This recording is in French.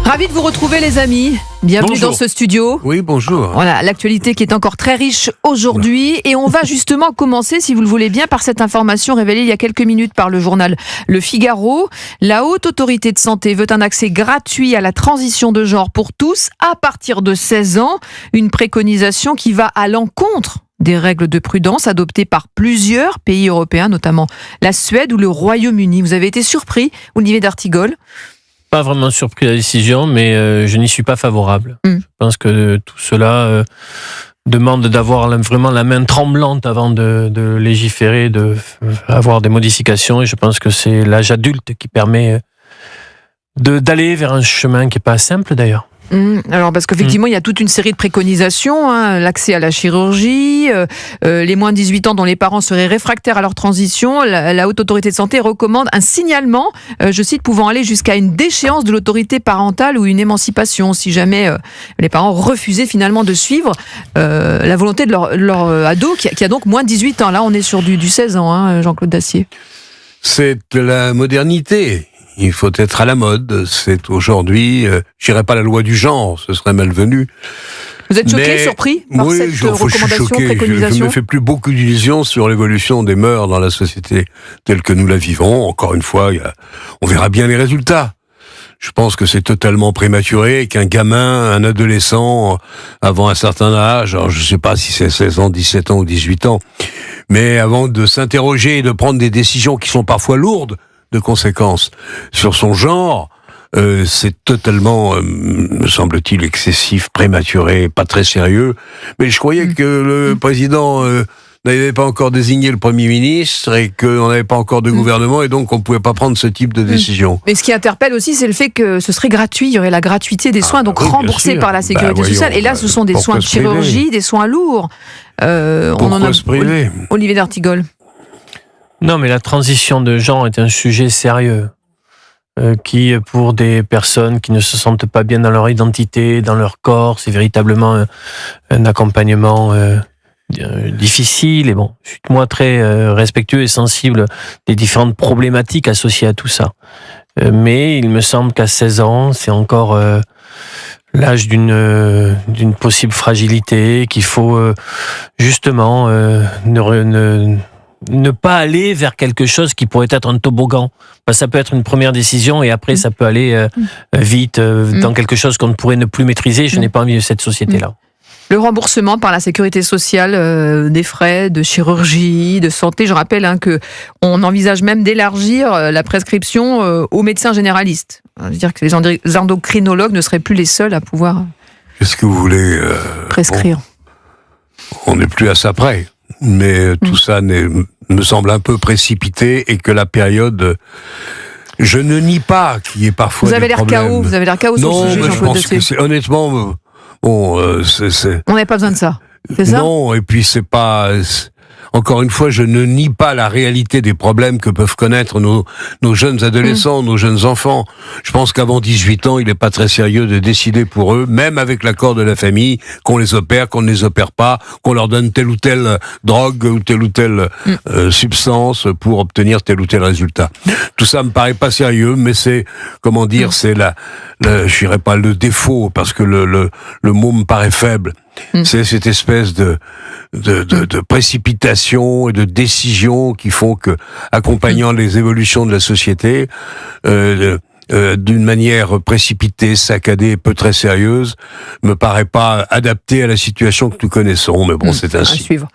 Ravi de vous retrouver les amis. Bienvenue Bonjour. dans ce studio. Oui, bonjour. Voilà, l'actualité qui est encore très riche aujourd'hui et on va justement commencer, si vous le voulez bien, par cette information révélée il y a quelques minutes par le journal Le Figaro. La Haute Autorité de Santé veut un accès gratuit à la transition de genre pour tous à partir de 16 ans. Une préconisation qui va à l'encontre des règles de prudence adoptées par plusieurs pays européens, notamment la Suède ou le Royaume-Uni. Vous avez été surpris, Olivier d'Artigol? Pas vraiment surpris de la décision, mais je n'y suis pas favorable. Je pense que tout cela demande d'avoir vraiment la main tremblante avant de légiférer, d'avoir des modifications. Et je pense que c'est l'âge adulte qui permet d'aller vers un chemin qui n'est pas simple d'ailleurs. Alors parce qu'effectivement il y a toute une série de préconisations, l'accès à la chirurgie, les moins de 18 ans dont les parents seraient réfractaires à leur transition. La Haute Autorité de Santé recommande un signalement, je cite, pouvant aller jusqu'à une déchéance de l'autorité parentale ou une émancipation si jamais les parents refusaient finalement de suivre la volonté de leur ado qui a donc moins de 18 ans. Là on est sur du 16 ans, Jean-Claude Dacier. C'est la modernité. Il faut être à la mode. C'est aujourd'hui, je dirais pas la loi du genre, ce serait malvenu. Vous êtes choqué, surpris par cette recommandation, préconisation? Je me fais plus beaucoup d'illusions sur l'évolution des mœurs dans la société telle que nous la vivons. Encore une fois, on verra bien les résultats. Je pense que c'est totalement prématuré et qu'un gamin, un adolescent, avant un certain âge, alors je sais pas si c'est 16 ans, 17 ans ou 18 ans, mais avant de s'interroger et de prendre des décisions qui sont parfois lourdes de conséquences sur son genre, c'est totalement, me semble-t-il, excessif, prématuré, pas très sérieux. Mais je croyais que le président n'avait pas encore désigné le Premier ministre et qu'on n'avait pas encore de gouvernement et donc on ne pouvait pas prendre ce type de décision. Mais ce qui interpelle aussi, c'est le fait que ce serait gratuit, il y aurait la gratuité des soins, donc oui, remboursés par la Sécurité sociale. Et là, ce sont des soins de chirurgie, des soins lourds. Pourquoi se priver ? Olivier d'Artigol. Non, mais la transition de genre est un sujet sérieux qui, pour des personnes qui ne se sentent pas bien dans leur identité, dans leur corps, c'est véritablement un accompagnement difficile. Et bon, je suis moi très respectueux et sensible des différentes problématiques associées à tout ça. Mais il me semble qu'à 16 ans, c'est encore l'âge d'une possible fragilité, qu'il faut justement ne pas aller vers quelque chose qui pourrait être un toboggan. Ça peut être une première décision et après ça peut aller vite dans quelque chose qu'on pourrait ne plus maîtriser. Je n'ai pas envie de cette société-là. Le remboursement par la Sécurité sociale des frais de chirurgie, de santé, je rappelle qu'on envisage même d'élargir la prescription aux médecins généralistes. C'est-à-dire que les endocrinologues ne seraient plus les seuls à pouvoir Qu'est-ce que vous voulez prescrire. On n'est plus à ça près. Mais tout ça me semble un peu précipité et que la période, je ne nie pas qu'il y ait parfois des problèmes. Vous avez l'air KO sur ce sujet, Non, je Jean-Claude pense que Dacier. c'est honnêtement, c'est. On n'avait pas besoin de ça, c'est ça? Non, et puis c'est pas. Encore une fois, je ne nie pas la réalité des problèmes que peuvent connaître nos jeunes adolescents, nos jeunes enfants. Je pense qu'avant 18 ans, il n'est pas très sérieux de décider pour eux, même avec l'accord de la famille, qu'on les opère, qu'on ne les opère pas, qu'on leur donne telle ou telle drogue ou telle substance pour obtenir tel ou tel résultat. Tout ça me paraît pas sérieux, mais c'est, comment dire, c'est je dirais pas le défaut, parce que le mot me paraît faible. C'est cette espèce de précipitation et de décision qui font que, accompagnant les évolutions de la société, d'une manière précipitée, saccadée, peu très sérieuse, me paraît pas adaptée à la situation que nous connaissons. Mais bon, c'est ainsi. À suivre.